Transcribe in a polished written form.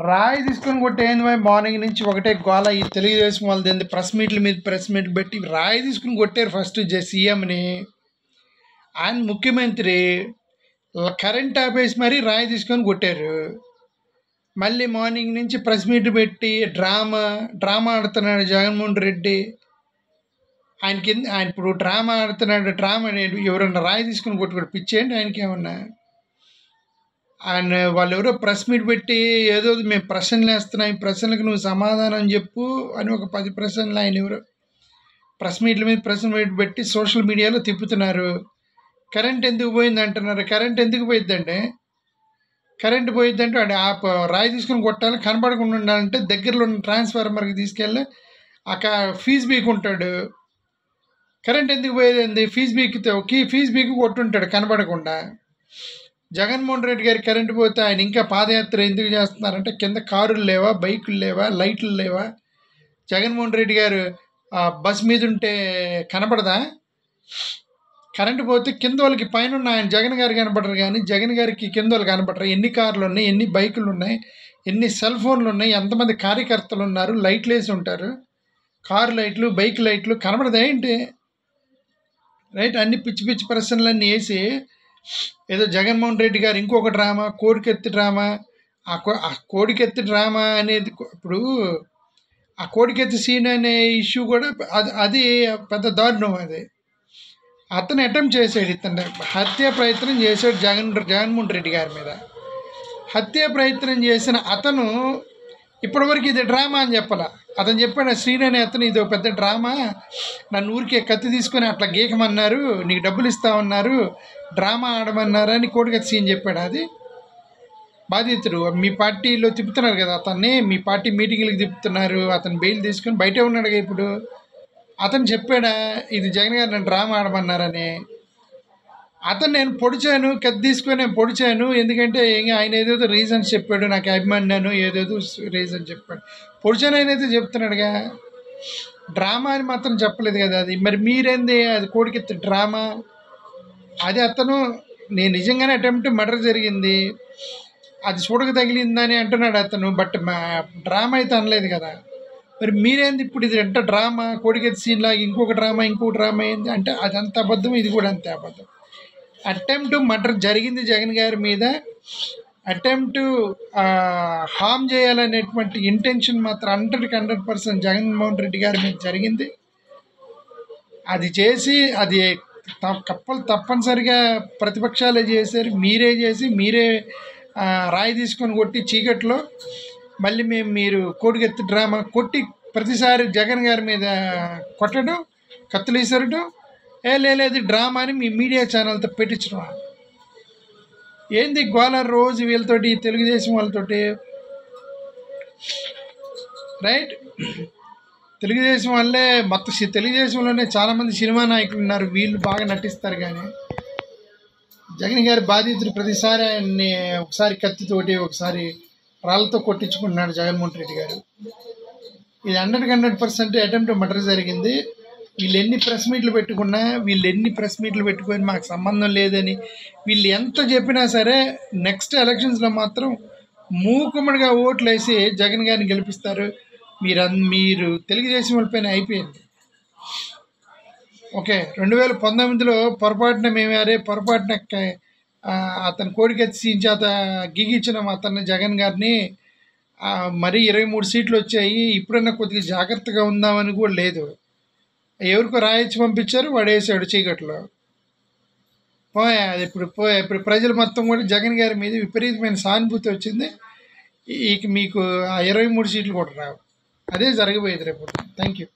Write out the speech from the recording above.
రాయి తీసుకొని కొట్టి ఏంది మరి మార్నింగ్ నుంచి ఒకటే గోల. ఈ తెలుగుదేశం వాళ్ళది ఏంది ప్రెస్ మీట్లు పెట్టి రాయి తీసుకుని కొట్టారు ఫస్ట్ సీఎంని. ఆయన ముఖ్యమంత్రి కరెంట్ ఆపేసి మరీ రాయి తీసుకొని కొట్టారు. మళ్ళీ మార్నింగ్ నుంచి ప్రెస్ మీట్ పెట్టి డ్రామా ఆడుతున్నాడు జగన్మోహన్ రెడ్డి. ఆయన ఇప్పుడు డ్రామా ఆడుతున్నాడు. ఎవరన్నా రాయి తీసుకుని కొట్టుకోడు పిచ్చేయండి ఆయనకి ఏమన్నా. ఆయన వాళ్ళు ఎవరో ప్రెస్ మీట్ పెట్టి ఏదో మేము ప్రశ్నలు వేస్తున్నాం, ఈ ప్రశ్నలకు నువ్వు సమాధానం చెప్పు అని ఒక 10 ప్రశ్నలు ఆయన ఎవరో ప్రెస్ మీట్ పెట్టి సోషల్ మీడియాలో తిప్పుతున్నారు. కరెంట్ ఎందుకు పోయింది అంటున్నారు. కరెంట్ ఎందుకు పోయిద్దంటే వాడు రాయి తీసుకుని కొట్టాలి, కనపడకుండా ఉండాలంటే దగ్గరలో ఉన్న ట్రాన్స్ఫార్మర్కి తీసుకెళ్ళి అక్కడ ఫీజు బీకుంటాడు. కరెంట్ ఎందుకు పోయేది? ఫీజు బీకి కొట్టుంటాడు కనపడకుండా. జగన్మోహన్ రెడ్డి గారి కరెంటు పోతే ఆయన ఇంకా పాదయాత్ర ఎందుకు చేస్తున్నారంటే కింద కారులు లేవా, బైకులు లేవా, లైట్లు లేవా? జగన్మోహన్ రెడ్డి గారు బస్ మీద ఉంటే కనపడదా? కరెంటు పోతే కింద వాళ్ళకి పైన ఉన్న ఆయన జగన్ గారు కనపడరు, కానీ జగన్ గారికి కింద వాళ్ళు కనపడరు. ఎన్ని కార్లు ఉన్నాయి, ఎన్ని బైకులు ఉన్నాయి, ఎన్ని సెల్ ఫోన్లు ఉన్నాయి, ఎంతమంది కార్యకర్తలు ఉన్నారు, లైట్లు వేసి ఉంటారు, కారు లైట్లు, బైక్ లైట్లు కనపడదా ఏంటి? రైట్, అన్ని పిచ్చి పిచ్చి ప్రశ్నలన్నీ వేసి ఏదో జగన్మోహన్ రెడ్డి గారు ఇంకొక డ్రామా, కోడికెత్తి డ్రామా. ఆ కోడికెత్తి డ్రామా అనేది ఇప్పుడు ఆ కోడికెత్తి సీన్ అనే ఇష్యూ కూడా అది పెద్ద దారుణం. అది అతను అటెంప్ట్ చేశాడు, ఇతను హత్య ప్రయత్నం చేశాడు జగన్మోహన్ రెడ్డి గారి మీద. హత్య ప్రయత్నం చేసిన అతను ఇప్పటివరకు ఇది డ్రామా అని చెప్పాల. అతను చెప్పాడు, శ్రీని అనే అతను ఇది పెద్ద డ్రామా, నన్ను ఊరికే కత్తి తీసుకొని అట్లా గీకమన్నారు, నీకు డబ్బులు ఇస్తామన్నారు, డ్రామా ఆడమన్నారు అని కోడికత్తి సీన్ చెప్పాడు. అది బాధితుడు మీ పార్టీలో తిప్పుతున్నారు కదా అతన్ని, మీ పార్టీ మీటింగ్లకు తిప్పుతున్నారు, అతను బెయిల్ తీసుకొని బయటే ఉన్నాడుగా ఇప్పుడు. అతను చెప్పాడా ఇది జగన్ గారు నన్ను డ్రామా ఆడమన్నారని? అతను నేను పొడిచాను, కత్తి తీసుకొని నేను పొడిచాను, ఎందుకంటే ఆయన ఏదేదో రీజన్స్ చెప్పాడు, నాకు అభిమానాను ఏదేదో రీజన్ చెప్పాడు, పొడిచాను ఆయన అయితే చెప్తున్నాడుగా. డ్రామా అని మాత్రం చెప్పలేదు కదా. అది మరి మీరేంది అది కోడికెత్తి డ్రామా? అది అతను నేను నిజంగానే అటెంప్ట్ మర్డర్ జరిగింది, అది చూడక తగిలిందని అంటున్నాడు అతను, బట్ డ్రామా అయితే అనలేదు కదా. మరి మీరేంది ఇప్పుడు ఇది ఎంత డ్రామా, కోడికెత్తి సీన్ లాగా ఇంకొక డ్రామా ఏంది అంటే అది అంత అబద్ధం, ఇది కూడా అంతే అబద్ధం. అటెంప్ట్ మర్డర్ జరిగింది జగన్ గారి మీద. అటెంప్ట్ హామ్ చేయాలనేటువంటి ఇంటెన్షన్ మాత్రం 100% జగన్మోహన్ రెడ్డి గారి మీద జరిగింది. అది చేసి అది తప్పనిసరిగా ప్రతిపక్షాలే చేశారు, మీరే రాయి తీసుకొని కొట్టి చీకట్లో మళ్ళీ మీరు కోడికెత్తి డ్రామా కొట్టి ప్రతిసారి జగన్ గారి మీద కొట్టడం, కత్తులు విసరడం, లేదు డ్రామా అని మీ మీడియా ఛానల్తో పెట్టించడం. ఏంది గోల రోజు వీళ్ళతోటి, తెలుగుదేశం వాళ్ళతోటి. రైట్, తెలుగుదేశం వల్లే మొత్తం తెలుగుదేశంలోనే చాలామంది సినిమా నాయకులు ఉన్నారు, వీళ్ళు బాగా నటిస్తారు. కానీ జగన్ గారి బాధితులు ప్రతిసారి ఆయన్ని ఒకసారి కత్తితోటి, ఒకసారి రాళ్ళతో కొట్టించుకుంటున్నాడు జగన్మోహన్ రెడ్డి గారు. ఇది 100% అటెంప్ట్ మర్డర్ జరిగింది. వీళ్ళు ఎన్ని ప్రెస్ మీట్లు పెట్టుకొని మాకు సంబంధం లేదని వీళ్ళు ఎంత చెప్పినా సరే నెక్స్ట్ ఎలక్షన్స్లో మాత్రం మూకుమ్మడిగా ఓట్లు వేసి జగన్ గారిని గెలిపిస్తారు. మీరు తెలుగుదేశం వాళ్ళపైన అయిపోయింది. ఓకే, 2019లో పొరపాటున అతను కోడికెత్తి సీన్ చేత గిగిచ్చినాం అతన్ని, జగన్ గారిని. మరీ 23 సీట్లు వచ్చాయి, ఇప్పుడన్నా కొద్దిగా జాగ్రత్తగా ఉందామని కూడా లేదు. ఎవరికో రాయిచ్చి పంపించారు, వాడు వేసాడు చీకట్లో. అది ఇప్పుడు ప్రజలు మొత్తం కూడా జగన్ గారి మీద విపరీతమైన సానుభూతి వచ్చింది. మీకు ఆ 23 సీట్లు కూడా రావు. అదే జరగబోయేది రేపు. Thank you.